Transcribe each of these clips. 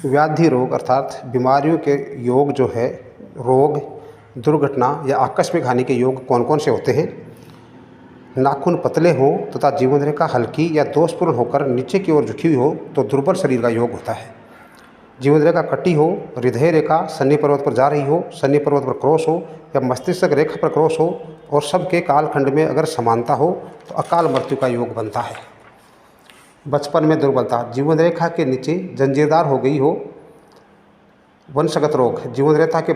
व्याधि रोग अर्थात बीमारियों के योग जो है, रोग, दुर्घटना या आकस्मिक हानि के योग कौन कौन से होते हैं? नाखून पतले हों तथा जीवन रेखा हल्की या दोषपूर्ण होकर नीचे की ओर झुकी हुई हो तो दुर्बल शरीर का योग होता है। जीवन रेखा कटी हो, हृदय रेखा शनि पर्वत पर जा रही हो, शनि पर्वत पर क्रॉस हो या मस्तिष्क रेखा पर क्रॉस हो और सबके कालखंड में अगर समानता हो तो अकाल मृत्यु का योग बनता है। बचपन में दुर्बलता, जीवन रेखा के नीचे जंजीरदार हो गई हो। वंशगत रोग, जीवन रेखा के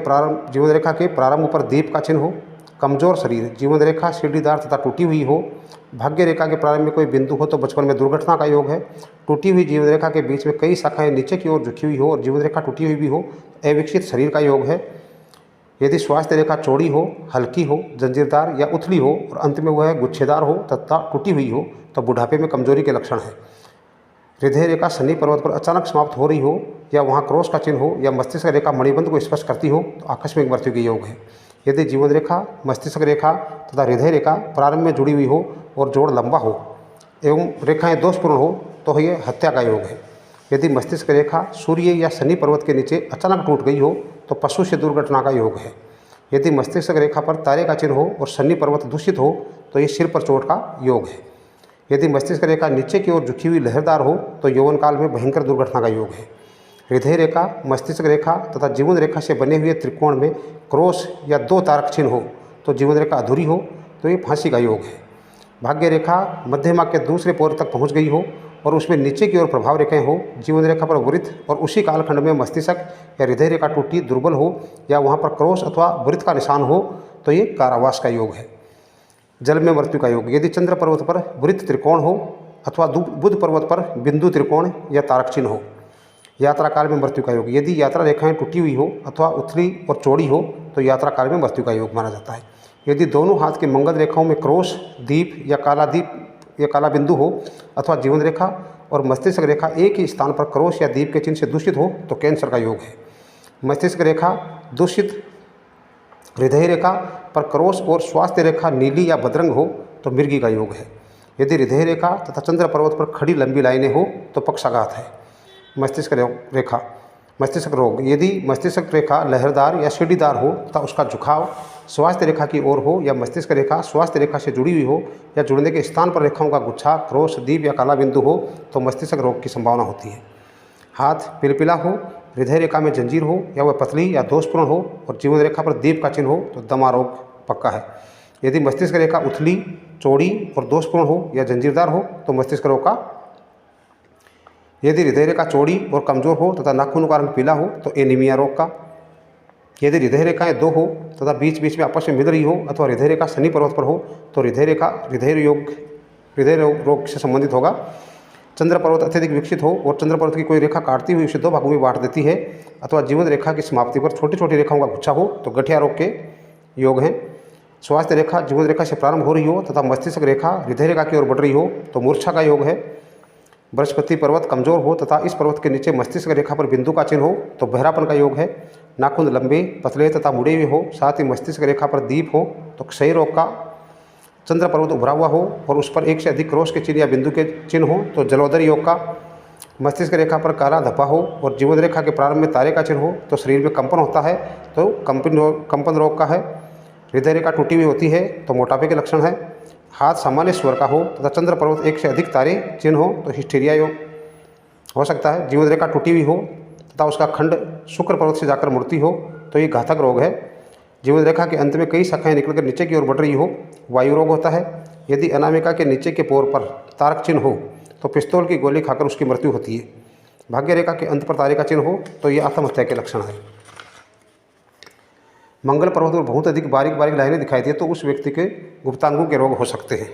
प्रारंभ पर दीप का चिन्ह हो। कमजोर शरीर, जीवन रेखा सीढ़ीदार तथा टूटी हुई हो। भाग्य रेखा के प्रारंभ में कोई बिंदु हो तो बचपन में दुर्घटना का योग है। टूटी हुई जीवन रेखा के बीच में कई शाखाएं नीचे की ओर झुकी हुई हो और जीवन रेखा टूटी हुई भी हो, अविकसित शरीर का योग है। यदि स्वास्थ्य रेखा चौड़ी हो, हल्की हो, जंजीरदार या उथली हो और अंत में वह गुच्छेदार हो तथा टूटी हुई हो तो बुढ़ापे में कमजोरी के लक्षण है। हृदय रेखा शनि पर्वत पर अचानक समाप्त हो रही हो या वहाँ क्रॉस का चिन्ह हो या मस्तिष्क रेखा मणिबंध को स्पर्श करती हो तो आकस्मिक मृत्यु के योग है। यदि जीवन रेखा, मस्तिष्क रेखा तथा हृदय रेखा प्रारंभ में जुड़ी हुई हो और जोड़ लंबा हो एवं रेखाएं दोषपूर्ण हो तो ये हत्या का योग है। यदि मस्तिष्क रेखा सूर्य या शनि पर्वत के नीचे अचानक टूट गई हो तो पशु से दुर्घटना का योग है। यदि मस्तिष्क रेखा पर तारे का चिन्ह हो और शनि पर्वत दूषित हो तो ये सिर पर चोट का योग है। यदि मस्तिष्क रेखा नीचे की ओर झुकी हुई लहरदार हो तो यौवन काल में भयंकर दुर्घटना का योग है। हृदय रेखा, मस्तिष्क रेखा तथा जीवन रेखा से बने हुए त्रिकोण में क्रॉस या 2 तारक चिन्ह हो तो जीवन रेखा अधूरी हो तो ये फांसी का योग है। भाग्य रेखा मध्यमा के दूसरे पोर तक पहुंच गई हो और उसमें नीचे की ओर प्रभाव रेखाएं हो, जीवन रेखा पर वृत्त और उसी कालखंड में मस्तिष्क या हृदय रेखा टूटी दुर्बल हो या वहाँ पर क्रॉस अथवा वृत्त का निशान हो तो ये कारावास का योग है। जल में मृत्यु का योग, यदि चंद्र पर्वत पर वृत्त त्रिकोण हो अथवा बुध पर्वत पर बिंदु त्रिकोण या तारक चिन्ह हो। यात्रा काल में मृत्यु का योग, यदि यात्रा रेखाएं टूटी हुई हो अथवा उथली और चौड़ी हो तो यात्रा काल में मृत्यु का योग माना जाता है। यदि दोनों हाथ की मंगल रेखाओं में क्रॉस, दीप या काला बिंदु हो अथवा जीवन रेखा और मस्तिष्क रेखा एक ही स्थान पर क्रॉस या दीप के चिन्ह से दूषित हो तो कैंसर का योग है। मस्तिष्क रेखा दूषित हृदय रेखा पर क्रॉस और स्वास्थ्य रेखा नीली या बदरंग हो तो मिर्गी का योग है। यदि हृदय रेखा तथा चंद्र पर्वत पर खड़ी लंबी लाइनें हो तो पक्षाघात है। मस्तिष्क रोग, यदि मस्तिष्क रेखा लहरदार या सीढ़ीदार हो तथा उसका झुकाव स्वास्थ्य रेखा की ओर हो या मस्तिष्क रेखा स्वास्थ्य रेखा से जुड़ी हुई हो या जुड़ने के स्थान पर रेखाओं का गुच्छा, क्रॉस, दीप या काला बिंदु हो तो मस्तिष्क रोग की संभावना होती है। हाथ पिलपिला हो, हृदय रेखा में जंजीर हो या वह पतली या दोषपूर्ण हो और जीवन रेखा पर दीप का चिन्ह हो तो दमा रोग पक्का है। यदि मस्तिष्क रेखा उथली, चौड़ी और दोषपूर्ण हो या जंजीरदार हो तो मस्तिष्क रोग का। यदि हृदय रेखा चौड़ी और कमजोर हो तथा नाखूनों का रंग पीला हो तो एनीमिया रोग का। यदि हृदय रेखाएं 2 हो तथा बीच बीच में आपस में मिल रही हो अथवा हृदय रेखा शनि पर्वत पर हो तो हृदय रोग से संबंधित होगा। चंद्र पर्वत अत्यधिक विकसित हो और चंद्र पर्वत की कोई रेखा काटती हुई उसे 2 भागों में बांट देती है अथवा जीवन रेखा की समाप्ति पर छोटी छोटी रेखाओं का गुच्छा हो तो गठिया रोग के योग हैं। स्वास्थ्य रेखा जीवन रेखा से प्रारंभ हो रही हो तथा मस्तिष्क रेखा हृदय रेखा की ओर बढ़ रही हो तो मूर्छा का योग है। बृहस्पति पर्वत कमजोर हो तथा इस पर्वत के नीचे मस्तिष्क रेखा पर बिंदु का चिन्ह हो तो बहरापन का योग है। नाखून लंबे, पतले तथा मुड़े हुए हो, साथ ही मस्तिष्क रेखा पर दीप हो तो क्षय रोग का। चंद्र पर्वत उभरा हुआ हो और उस पर एक से अधिक क्रॉस के चिन्ह या बिंदु के चिन्ह हो तो जलोदर योग का। मस्तिष्क रेखा पर काला धब्बा हो और जीवन रेखा के प्रारंभ में तारे का चिन्ह हो तो शरीर में कंपन होता है तो कंपन रोग का है। हृदय रेखा टूटी हुई होती है तो मोटापे के लक्षण है। हाथ सामान्य स्वर का हो तथा चंद्र पर्वत एक से अधिक तारे चिन्ह हो तो हिस्टीरिया योग हो सकता है। जीवन रेखा टूटी हुई हो तथा उसका खंड शुक्र पर्वत से जाकर मुड़ती हो तो ये घातक रोग है। जीवन रेखा के अंत में कई शाखाएं निकलकर नीचे की ओर बढ़ रही हो, वायु रोग होता है। यदि अनामिका के नीचे के पोर पर तारक चिन्ह हो तो पिस्तौल की गोली खाकर उसकी मृत्यु होती है। भाग्य रेखा के अंत पर तारे का चिन्ह हो तो ये आत्महत्या के लक्षण है। मंगल पर्वत पर बहुत अधिक बारीक बारीक लाइनें दिखाई दी तो उस व्यक्ति के गुप्तांगों के रोग हो सकते हैं।